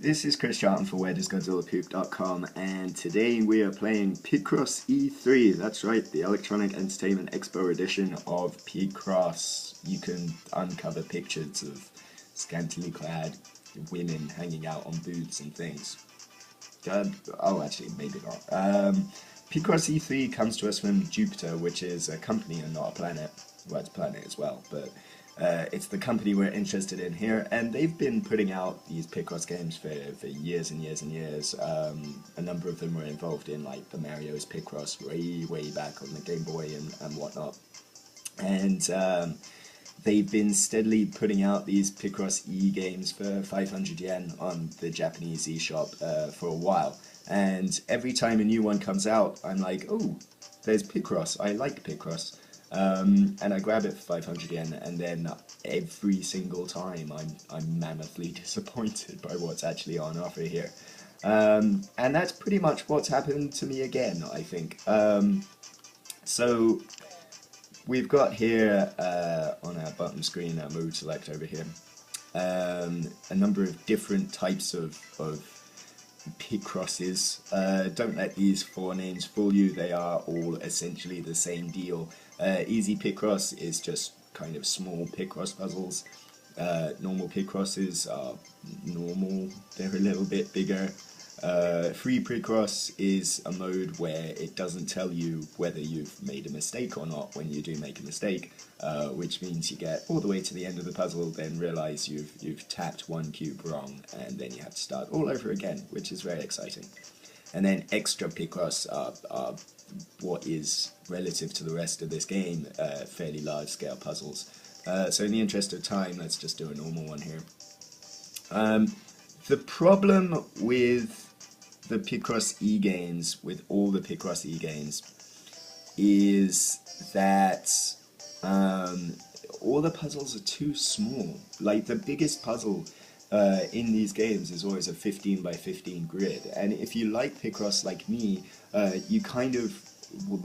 This is Chris Charlton for WhereDoesGodzillaPoop.com, and today we are playing Picross E3. That's right, the Electronic Entertainment Expo edition of Picross. You can uncover pictures of scantily clad women hanging out on booths and things. Actually, maybe not. Picross E3 comes to us from Jupiter, which is a company and not a planet. Well, it's a planet as well, but it's the company we're interested in here, and they've been putting out these Picross games for years and years and years. A number of them were involved in like the Mario's Picross way back on the Game Boy and whatnot. And they've been steadily putting out these Picross E games for 500 yen on the Japanese eShop for a while. And every time a new one comes out, I'm like, oh, there's Picross. I like Picross. And I grab it for 500 yen, and then every single time I'm mammothly disappointed by what's actually on offer here. And that's pretty much what's happened to me again, I think. So we've got here on our bottom screen, our mode select over here, a number of different types of Picrosses. Don't let these four names fool you, they are all essentially the same deal. Easy Picross is just kind of small Picross puzzles. Normal Picrosses are normal, they're a little bit bigger. Free Picross is a mode where it doesn't tell you whether you've made a mistake or not when you do make a mistake, which means you get all the way to the end of the puzzle, then realize you've tapped one cube wrong, and then you have to start all over again, which is very exciting. And then extra Picross are what is, relative to the rest of this game, fairly large scale puzzles. So in the interest of time, let's just do a normal one here. The problem with the Picross E games, with all the Picross E games, is that all the puzzles are too small. Like, the biggest puzzle in these games is always a 15 by 15 grid, and if you like Picross like me, you kind of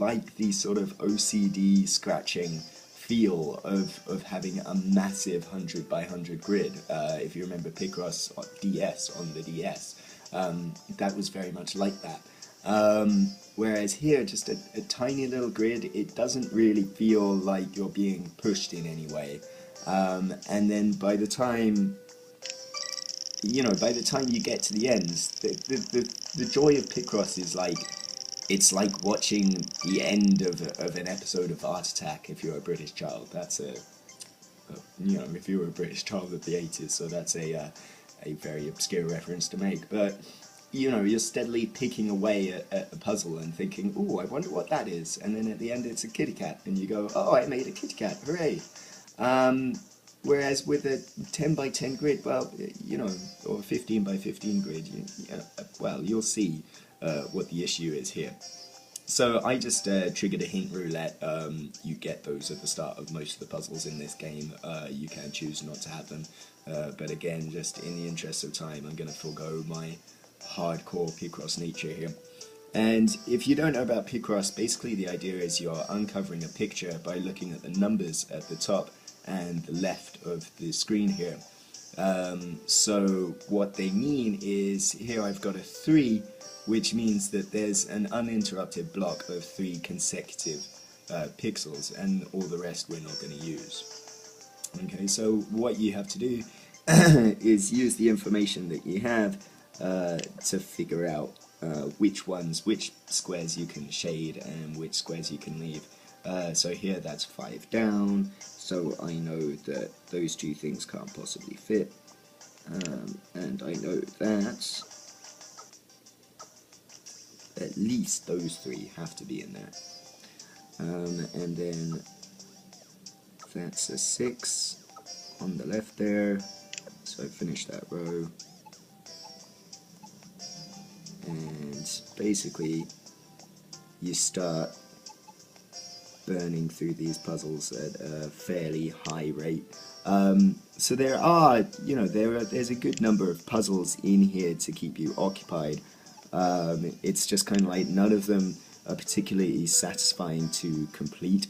like the sort of OCD scratching feel of having a massive 100 by 100 grid. If you remember Picross DS on the DS, that was very much like that. Whereas here, just a tiny little grid, it doesn't really feel like you're being pushed in any way. And then by the time you get to the ends, the joy of Picross is like, it's like watching the end of an episode of Art Attack if you're a British child. That's if you were a British child of the 80s, so that's a very obscure reference to make. But, you're steadily picking away at a puzzle and thinking, oh, I wonder what that is. And then at the end it's a kitty cat, and you go, oh, I made a kitty cat, hooray. Whereas with a 10 by 10 grid, well, or 15 by 15 grid, you'll see what the issue is here. So I just triggered a hint roulette. You get those at the start of most of the puzzles in this game. You can choose not to have them, but again, just in the interest of time, I'm going to forego my hardcore Picross nature here. And if you don't know about Picross, basically the idea is you're uncovering a picture by looking at the numbers at the top and the left of the screen here. So what they mean is, here I've got a 3, which means that there's an uninterrupted block of 3 consecutive pixels, and all the rest we're not going to use. Okay, so what you have to do is use the information that you have to figure out which squares you can shade and which squares you can leave. So here that's 5 down, so I know that those two things can't possibly fit, and I know that at least those 3 have to be in there. And then that's a 6 on the left there, so I finish that row. And basically you start burning through these puzzles at a fairly high rate. So there are, there's a good number of puzzles in here to keep you occupied. It's just kind of like none of them are particularly satisfying to complete.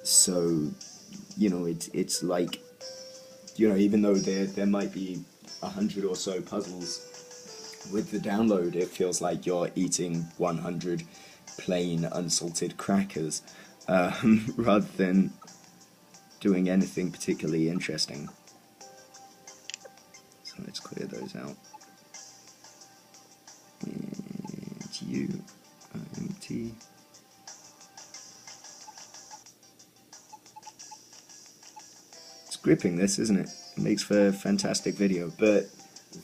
So, it's like, even though there might be 100 or so puzzles. With the download, it feels like you're eating 100 plain unsalted crackers, rather than doing anything particularly interesting. So let's clear those out. And you, empty. It's gripping, this, isn't it? It makes for a fantastic video, but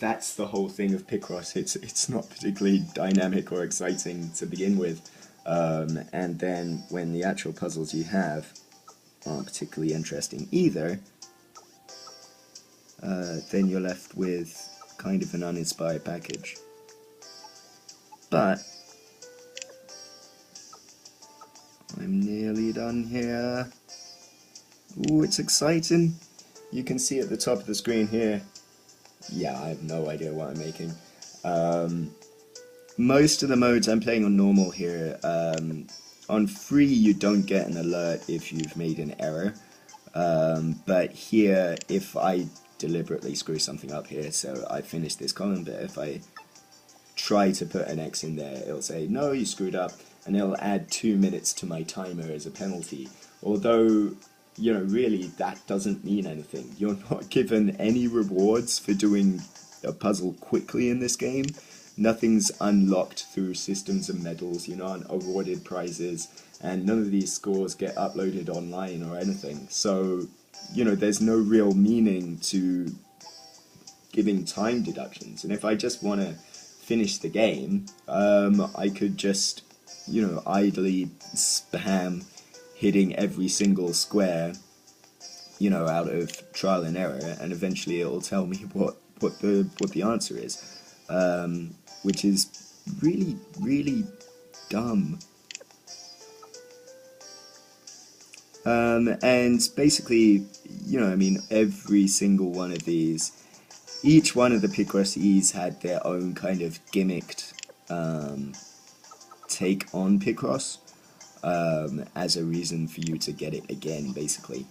that's the whole thing of Picross. It's not particularly dynamic or exciting to begin with, and then when the actual puzzles you have aren't particularly interesting either, then you're left with kind of an uninspired package. But I'm nearly done here. Ooh, it's exciting. You can see at the top of the screen here. Yeah, I have no idea what I'm making. Most of the modes I'm playing on normal here. On free you don't get an alert if you've made an error. But here, if I deliberately screw something up here, so I finished this column, but if I try to put an X in there, it'll say, no, you screwed up, and it'll add 2 minutes to my timer as a penalty. Although, you know, really, that doesn't mean anything. You're not given any rewards for doing a puzzle quickly in this game. Nothing's unlocked through systems and medals. You're not awarded prizes, and none of these scores get uploaded online or anything. So, you know, there's no real meaning to giving time deductions. And if I just want to finish the game, I could just, you know, idly spam hitting every single square, you know, out of trial and error, and eventually it'll tell me what the answer is, which is really, really dumb. And basically, you know, I mean, every single one of these, each one of the Picross E's had their own kind of gimmicked take on Picross, as a reason for you to get it again, basically.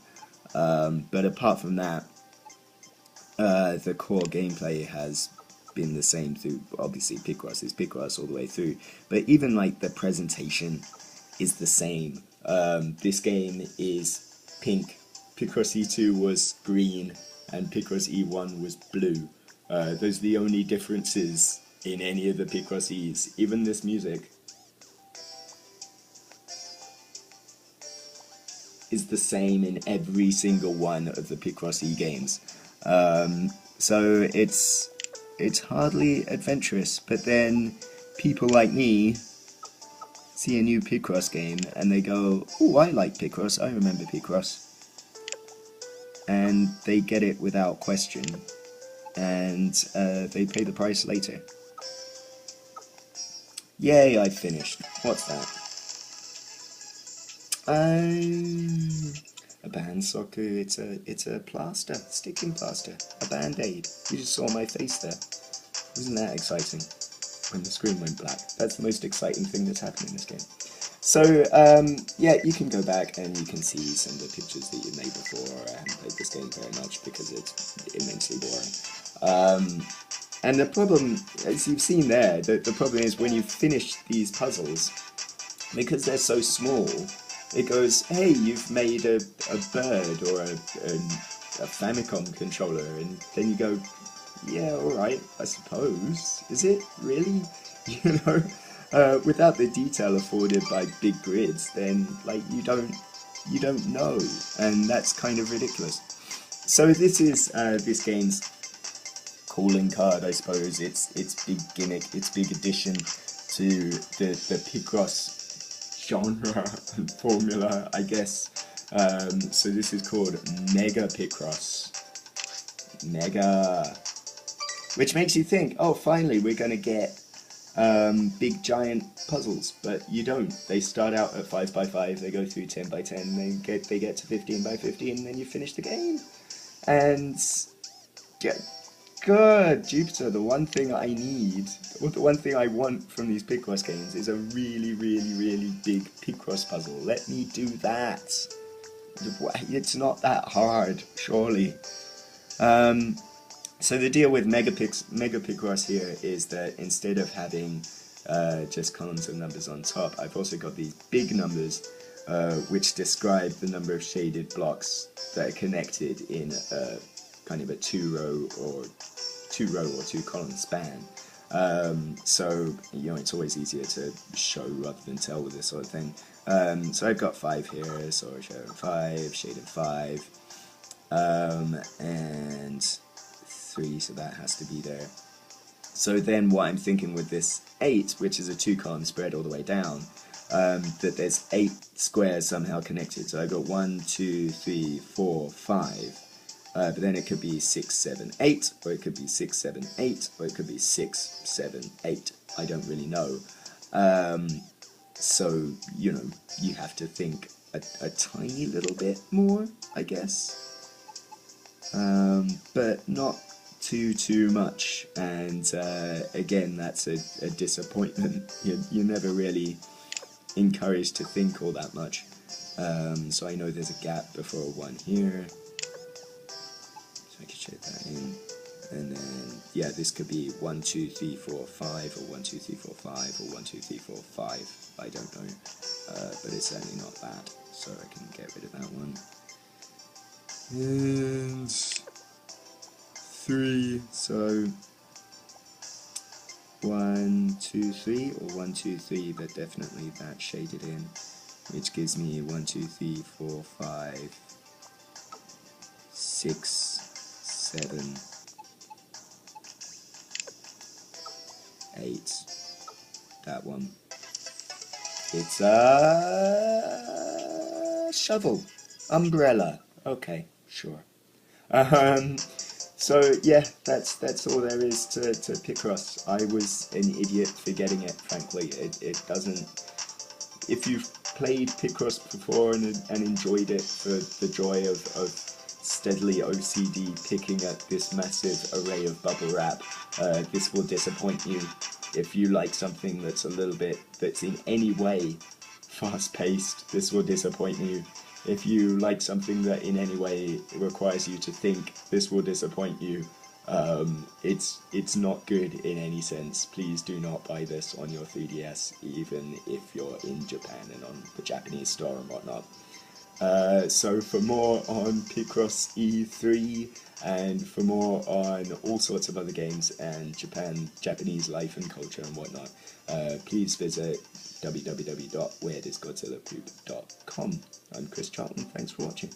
But apart from that, the core gameplay has been the same through, obviously Picross is Picross all the way through, but even like the presentation is the same. This game is pink, Picross E2 was green, and Picross E1 was blue. Those are the only differences in any of the Picross E's. Even this music is the same in every single one of the Picross E games. So it's hardly adventurous, but then people like me see a new Picross game and they go, oh, I like Picross, I remember Picross. And they get it without question, and they pay the price later. Yay, I finished. What's that? A band socker. It's a plaster, sticking plaster, a band-aid. You just saw my face there. Wasn't that exciting? When the screen went black. That's the most exciting thing that's happened in this game. So, yeah, you can go back and you can see some of the pictures that you made before. I haven't played this game very much because it's immensely boring. And the problem, as you've seen there, the problem is when you finish these puzzles, because they're so small, it goes, hey, you've made a bird or a Famicom controller, and then you go, yeah, alright, I suppose. Is it really? You know? Without the detail afforded by big grids, then like you don't know, and that's kind of ridiculous. So this is this game's calling card, I suppose. It's big gimmick, its big addition to the Picross genre and formula, I guess. So this is called Mega Picross. Mega, which makes you think, oh, finally we're gonna get big giant puzzles, but you don't. They start out at 5x5, they go through 10x10, they get to 15x15, and then you finish the game. And yeah, good Jupiter, the one thing I need, or the one thing I want from these Picross games is a really, really, really big Picross puzzle. Let me do that. It's not that hard, surely. So the deal with Mega Picross here is that instead of having just columns of numbers on top, I've also got these big numbers which describe the number of shaded blocks that are connected in a kind of a two-row or two-column span. So, you know, it's always easier to show rather than tell with this sort of thing. So I've got 5 here, so I show 5, shaded 5, and 3, so that has to be there. So then what I'm thinking with this 8, which is a 2-column spread all the way down, that there's 8 squares somehow connected. So I've got 1, 2, 3, 4, 5. But then it could be 6, 7, 8, or it could be 6, 7, 8, or it could be 6, 7, 8. I don't really know. So, you know, you have to think a tiny little bit more, I guess. But not too much. And again, that's a disappointment. You're never really encouraged to think all that much. So I know there's a gap before 1 here. I could shade that in, and then yeah, this could be 1, 2, 3, 4, 5, or 1, 2, 3, 4, 5, or 1, 2, 3, 4, 5. I don't know, but it's certainly not that, so I can get rid of that one. And 3, so 1, 2, 3, or 1, 2, 3, but definitely that shaded in, which gives me 1, 2, 3, 4, 5, 6, 7, 8, that one. It's a shovel, umbrella. Okay, sure. So yeah, that's all there is to Picross. I was an idiot for getting it, frankly. It doesn't. If you've played Picross before and enjoyed it for the joy of steadily OCD picking at this massive array of bubble wrap, this will disappoint you. If you like something that's in any way fast-paced, this will disappoint you. If you like something that in any way requires you to think, this will disappoint you. It's not good in any sense. Please do not buy this on your 3DS, even if you're in Japan and on the Japanese store and whatnot. So for more on Picross E3 and for more on all sorts of other games and Japanese life and culture and whatnot, please visit www.weirdisgodzillapoop.com. I'm Chris Charlton, thanks for watching.